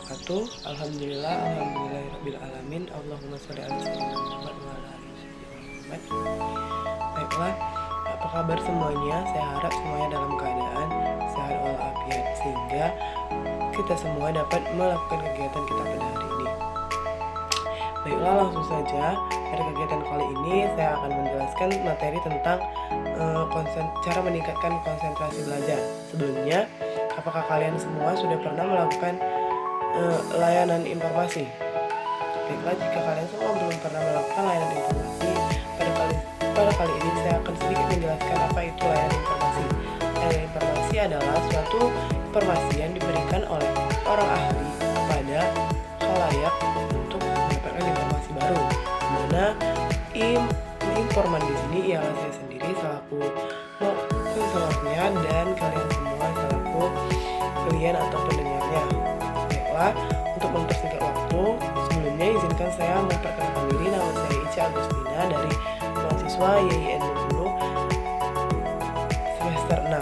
wabarakatuh. Alhamdulillahirabbil alamin. Allahumma sholli ala sayyidina Muhammad wa ala ali sayyidina Muhammad. Baiklah, apa kabar semuanya? Saya harap semuanya dalam keadaan sehat walafiat sehingga kita semua dapat melakukan kegiatan kita pada hari ini. Baiklah, langsung saja. Pada kegiatan kali ini saya akan menjelaskan materi tentang cara meningkatkan konsentrasi belajar. Sebelumnya, apakah kalian semua sudah pernah melakukan layanan informasi? Baiklah, jika kalian semua belum pernah melakukan layanan informasi, pada kali ini saya akan sedikit menjelaskan apa itu layanan informasi. Layanan informasi adalah suatu informasi yang diberikan oleh orang ahli kepada khalayak untuk mendapatkan informasi baru. Dimana informan di sini ialah saya sendiri selaku konselornya dan kalian semua selaku klien atau pendengarnya. Baiklah, untuk mempersingkat waktu, sebelumnya izinkan saya memperkenalkan diri. Nama saya Ica Agustina dari mahasiswa YIN 20 semester 6.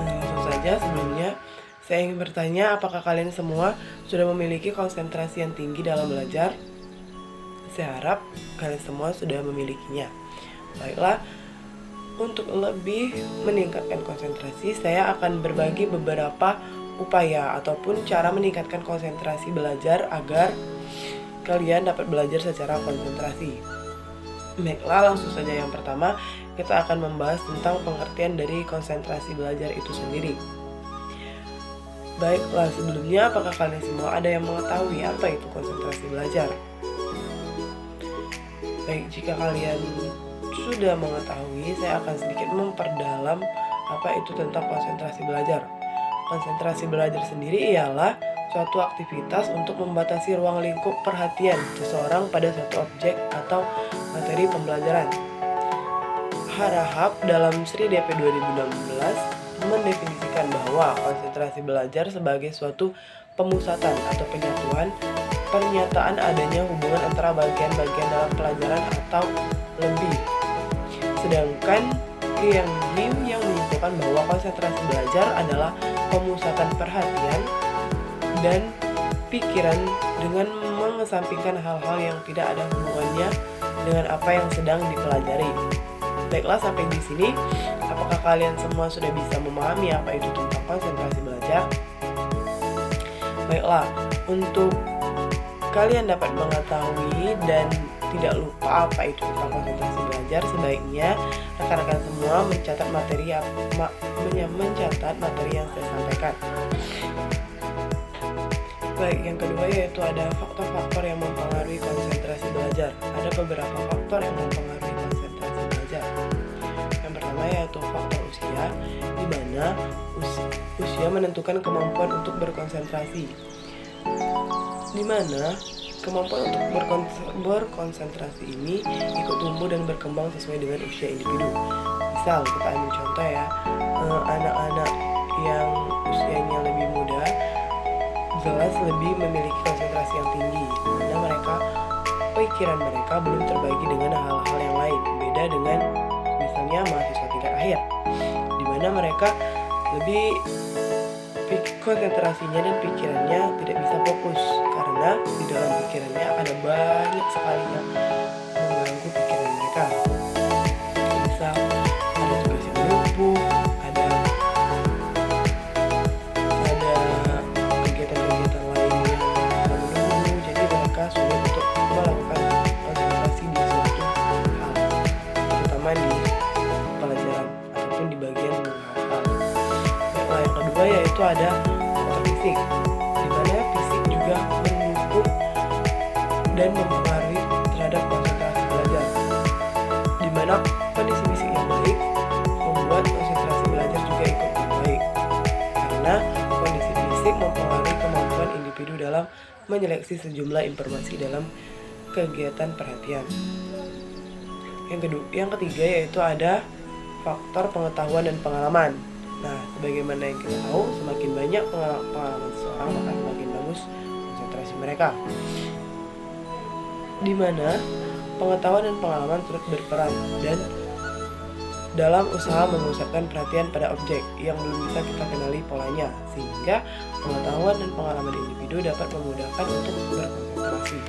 Langsung saja, sebelumnya saya ingin bertanya, apakah kalian semua sudah memiliki konsentrasi yang tinggi dalam belajar? Saya harap kalian semua sudah memilikinya. Baiklah, untuk lebih meningkatkan konsentrasi, saya akan berbagi beberapa upaya ataupun cara meningkatkan konsentrasi belajar agar kalian dapat belajar secara konsentrasi. Baiklah, langsung saja yang pertama, kita akan membahas tentang pengertian dari konsentrasi belajar itu sendiri. Baiklah, sebelumnya apakah kalian semua ada yang mengetahui apa itu konsentrasi belajar? Baik, jika kalian sudah mengetahui, saya akan sedikit memperdalam apa itu tentang konsentrasi belajar. Konsentrasi belajar sendiri ialah suatu aktivitas untuk membatasi ruang lingkup perhatian seseorang pada suatu objek atau materi pembelajaran. Harahap dalam Sri DP 2016 mendefinisikan bahwa konsentrasi belajar sebagai suatu pemusatan atau penyatuan pernyataan adanya hubungan antara bagian-bagian dalam pelajaran atau lebih. Sedangkan Liang Lim yang menyimpulkan bahwa konsentrasi belajar adalah pemusatan perhatian dan pikiran dengan mengesampingkan hal-hal yang tidak ada hubungannya dengan apa yang sedang dipelajari. Baiklah, sampai di sini, apakah kalian semua sudah bisa memahami apa itu tentang konsentrasi belajar? Baiklah, untuk kalian dapat mengetahui dan tidak lupa apa itu tentang konsentrasi belajar, sebaiknya rekan-rekan semua mencatat materi yang saya sampaikan. Baik, yang kedua yaitu ada faktor-faktor yang mempengaruhi konsentrasi belajar. Ada beberapa faktor yang mempengaruhi konsentrasi belajar. Yang pertama yaitu faktor usia, di mana usia menentukan kemampuan untuk berkonsentrasi. Di mana kemampuan untuk berkonsentrasi ini ikut tumbuh dan berkembang sesuai dengan usia individu. Misal, kita ambil contoh ya, anak-anak yang usianya lebih muda jelas lebih memiliki konsentrasi yang tinggi, karena pikiran mereka belum terbagi dengan hal-hal yang lain. Beda dengan misalnya mahasiswa tingkat akhir, di mana mereka lebih konsentrasinya dan pikirannya tidak bisa fokus karena di dalam pikirannya ada banyak sekali yang mengganggu pikiran mereka. Misal ada tugas yang menumpuk, ada kegiatan-kegiatan lain yang menunggu, jadi mereka sulit untuk melakukan konsentrasi di suatu hal, terutama di pelajaran ataupun di bagian menghafal. Nah, yang kedua yaitu ada faktor fisik, di mana fisik juga mendukung dan mempengaruhi terhadap konsentrasi belajar, di mana kondisi fisik yang baik membuat konsentrasi belajar juga ikut membaik, karena kondisi fisik mempengaruhi kemampuan individu dalam menyeleksi sejumlah informasi dalam kegiatan perhatian. Yang ketiga yaitu ada faktor pengetahuan dan pengalaman. Nah, sebagaimana yang kita tahu, semakin banyak pengalaman seseorang maka semakin bagus konsentrasi mereka. Di mana pengetahuan dan pengalaman turut berperan dan dalam usaha memusatkan perhatian pada objek yang belum bisa kita kenali polanya, sehingga pengetahuan dan pengalaman individu dapat memudahkan untuk berkonsentrasi.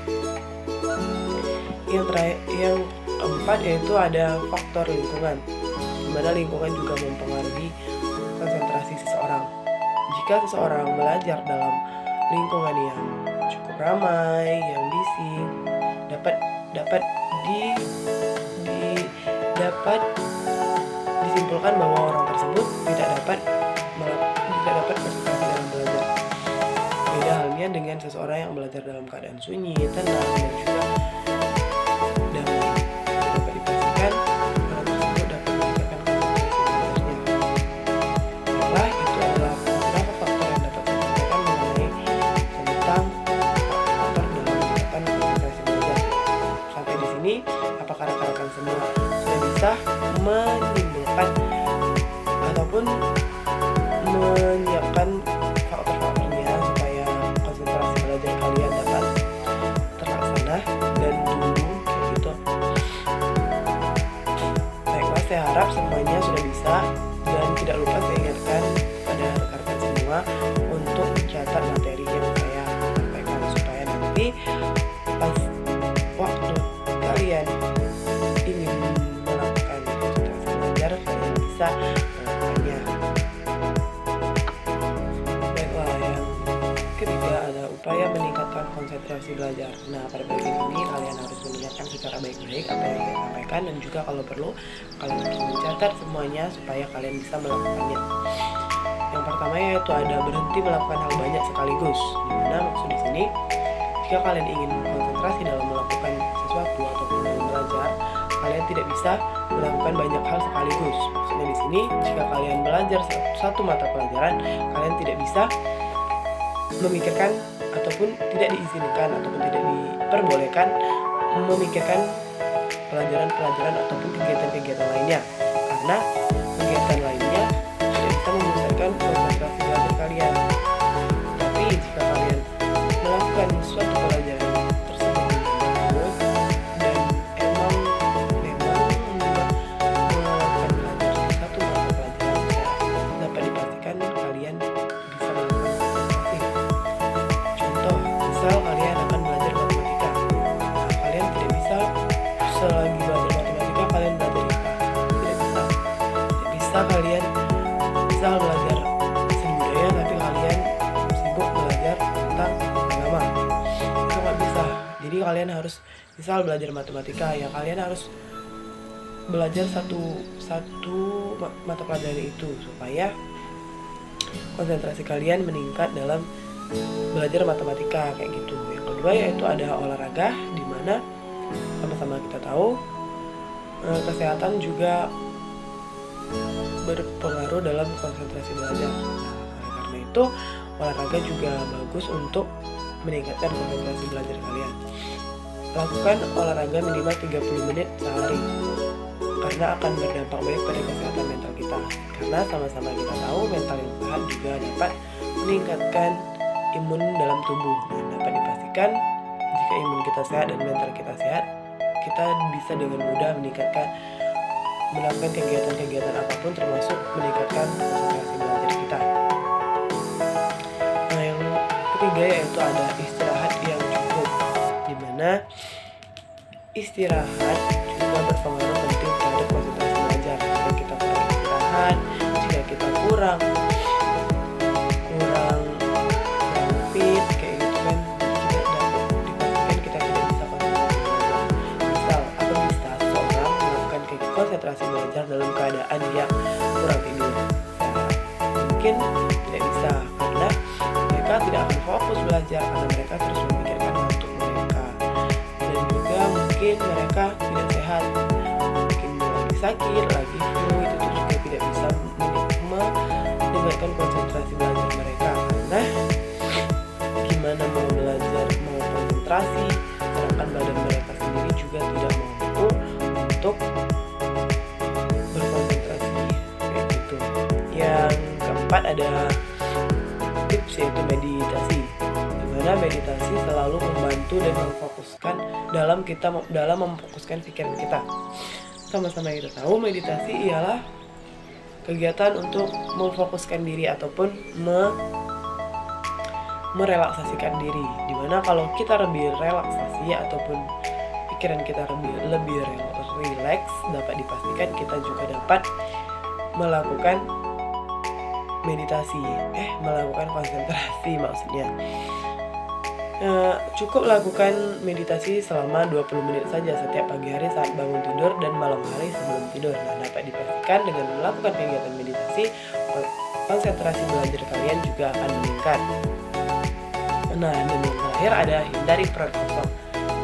Yang keempat yaitu ada faktor lingkungan, di mana lingkungan juga mempengaruhi konsentrasi seseorang. Jika seseorang belajar dalam lingkungan yang cukup ramai, yang bising, dapat disimpulkan bahwa orang tersebut tidak dapat konsentrasi dalam belajar. Beda halnya dengan seseorang yang belajar dalam keadaan sunyi, tenang, dan juga damai. Dapat dipastikan orang tersebut dapat meningkatkan konsentrasi belajarnya. Baiklah, itu adalah beberapa faktor yang dapat saya sampaikan mengenai tentang faktor dalam meningkatkan konsentrasi belajar. Sampai di sini, apakah rekan-rekan semua sudah bisa menimbulkan ataupun menyiapkan faktor-faktornya supaya konsentrasi belajar kalian dapat terlaksana dan tumbuh kayak gitu. Baiklah, saya harap semuanya sudah bisa, dan tidak lupa saya ingatkan pada rekan-rekan semua untuk mencatat materi yang saya sampaikan supaya nanti pas waktu kalian ingin melakukan konsentrasi belajar kalian bisa melakukannya. Baiklah, yang ketiga ada upaya meningkatkan konsentrasi belajar. Nah, pada bagian ini kalian harus mendengarkan secara baik-baik apa yang saya sampaikan, dan juga kalau perlu kalian harus mencatat semuanya supaya kalian bisa melakukannya. Yang pertama yaitu ada berhenti melakukan hal banyak sekaligus. Dimana maksud di sini, jika kalian ingin konsentrasi dalam melakukan sesuatu ataupun dalam belajar, kalian tidak bisa melakukan banyak hal sekaligus. Maksudnya di sini, jika kalian belajar satu mata pelajaran, kalian tidak bisa memikirkan ataupun tidak diizinkan ataupun tidak diperbolehkan memikirkan pelajaran-pelajaran ataupun kegiatan-kegiatan lainnya, karena kegiatan lainnya tidak bisa memusatkan konsentrasi belajar kalian. Tapi jika kalian melakukan suatu pelajaran tersebut dan memang melakukan belajar satu mata pelajaran, dapat dipastikan kalian bisa melakukan konsentrasi. Contoh, misal kalian akan belajar matematika, kalian tidak bisa selagi belajar matematika kalian belajar IPA, tidak bisa kalian misal belajar seni budaya tapi kalian sibuk belajar tentang agama, itu nggak bisa. Jadi kalian harus misal belajar matematika, ya kalian harus belajar satu mata pelajaran itu supaya konsentrasi kalian meningkat dalam belajar matematika kayak gitu. Yang kedua yaitu ada olahraga, di mana sama-sama kita tahu kesehatan juga berpengaruh dalam konsentrasi belajar. Nah, karena itu olahraga juga bagus untuk meningkatkan konsentrasi belajar kalian. Lakukan olahraga minimal 30 menit sehari, karena akan berdampak baik pada kesehatan mental kita. Karena sama-sama kita tahu mental yang sehat juga dapat meningkatkan imun dalam tubuh. Dan dapat dipastikan jika imun kita sehat dan mental kita sehat, kita bisa dengan mudah melakukan kegiatan-kegiatan apapun, termasuk meningkatkan konsentrasi belajar kita. Nah, yang ketiga yaitu ada istirahat yang cukup, di mana istirahat juga berpengaruh penting terhadap konsentrasi belajar. Jika kita kurang istirahat, jika kita kurang fit kayak gitu kan, kita dapat dipastikan kita tidak bisa konsentrasi belajar. Misal, apa bisa seorang melakukan konsentrasi belajar dalam keadaan yang kurang tidur? Mungkin tidak bisa, karena mereka tidak akan fokus belajar, karena mereka terus memikirkan untuk mereka. Dan juga mungkin mereka tidak sehat, mungkin lagi sakit, lagi flu, itu juga tidak bisa meningkatkan konsentrasi belajar mereka. Karena gimana mau belajar, mau konsentrasi, sedangkan badan mereka sendiri juga tidak mampu untuk berkonsentrasi kayak gitu. Yang keempat ada tips yaitu meditasi, dimana meditasi selalu membantu dan memfokuskan dalam memfokuskan pikiran kita. sama-sama kita tahu meditasi ialah kegiatan untuk memfokuskan diri ataupun merelaksasikan diri. Dimana kalau kita lebih relaksasi ataupun pikiran kita lebih rileks, dapat dipastikan kita juga dapat melakukan meditasi, melakukan konsentrasi maksudnya. Cukup lakukan meditasi selama 20 menit saja setiap pagi hari saat bangun tidur dan malam hari sebelum tidur. Nah, dapat dipastikan dengan melakukan kegiatan meditasi, konsentrasi belajar kalian juga akan meningkat. Nah, dan yang terakhir ada hindari perut kosong,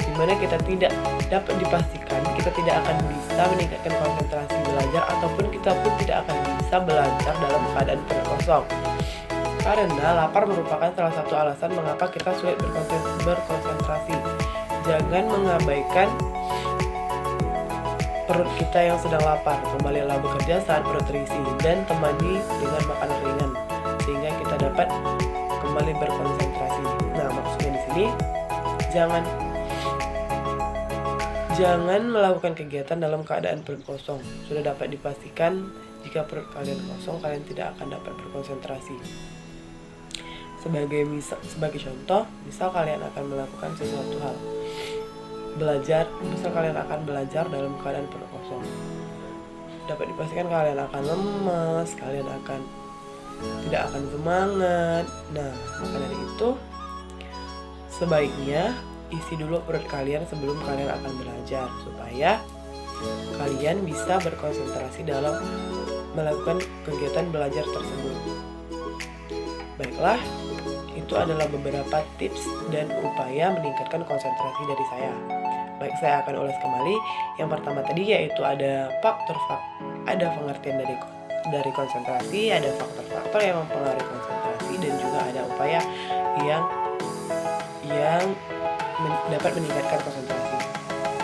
dimana kita tidak dapat dipastikan kita tidak akan bisa meningkatkan konsentrasi belajar ataupun kita pun tidak akan bisa belajar dalam keadaan perut kosong. Karena lapar merupakan salah satu alasan mengapa kita sulit berkonsentrasi. Jangan mengabaikan perut kita yang sedang lapar. Kembalilah bekerja saat perut terisi dan temani dengan makanan ringan sehingga kita dapat kembali berkonsentrasi. Nah, maksudnya di sini jangan melakukan kegiatan dalam keadaan perut kosong. Sudah dapat dipastikan jika perut kalian kosong, kalian tidak akan dapat berkonsentrasi. Sebagai contoh, misal kalian akan melakukan sesuatu hal, misal kalian akan belajar dalam keadaan perut kosong, dapat dipastikan kalian akan lemas, kalian tidak akan semangat. Nah, maka dari itu sebaiknya isi dulu perut kalian sebelum kalian akan belajar supaya kalian bisa berkonsentrasi dalam melakukan kegiatan belajar tersebut. Baiklah, itu adalah beberapa tips dan upaya meningkatkan konsentrasi dari saya. Baik, saya akan ulas kembali. Yang pertama tadi yaitu ada pengertian dari konsentrasi, ada faktor-faktor yang mempengaruhi konsentrasi, dan juga ada upaya yang dapat meningkatkan konsentrasi.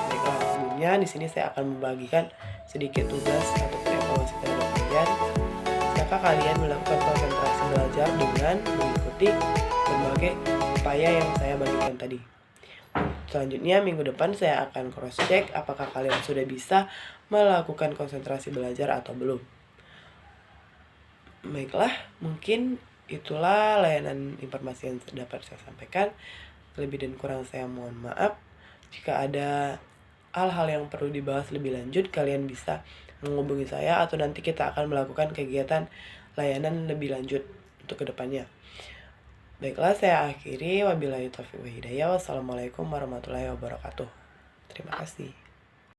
Baiklah, sebelumnya di sini saya akan membagikan sedikit tugas atau evaluasi terhadap kalian. Jika kalian melakukan konsentrasi belajar dengan mengikuti berbagai upaya yang saya bagikan tadi. Selanjutnya minggu depan saya akan cross check apakah kalian sudah bisa melakukan konsentrasi belajar atau belum. Baiklah, mungkin itulah layanan informasi yang dapat saya sampaikan. Lebih dan kurang saya mohon maaf. Jika ada hal-hal yang perlu dibahas lebih lanjut, kalian bisa menghubungi saya atau nanti kita akan melakukan kegiatan layanan lebih lanjut untuk kedepannya. Baiklah, saya akhiri. Wabillahi taufiq wa hidayah. Wassalamualaikum warahmatullahi wabarakatuh. Terima kasih.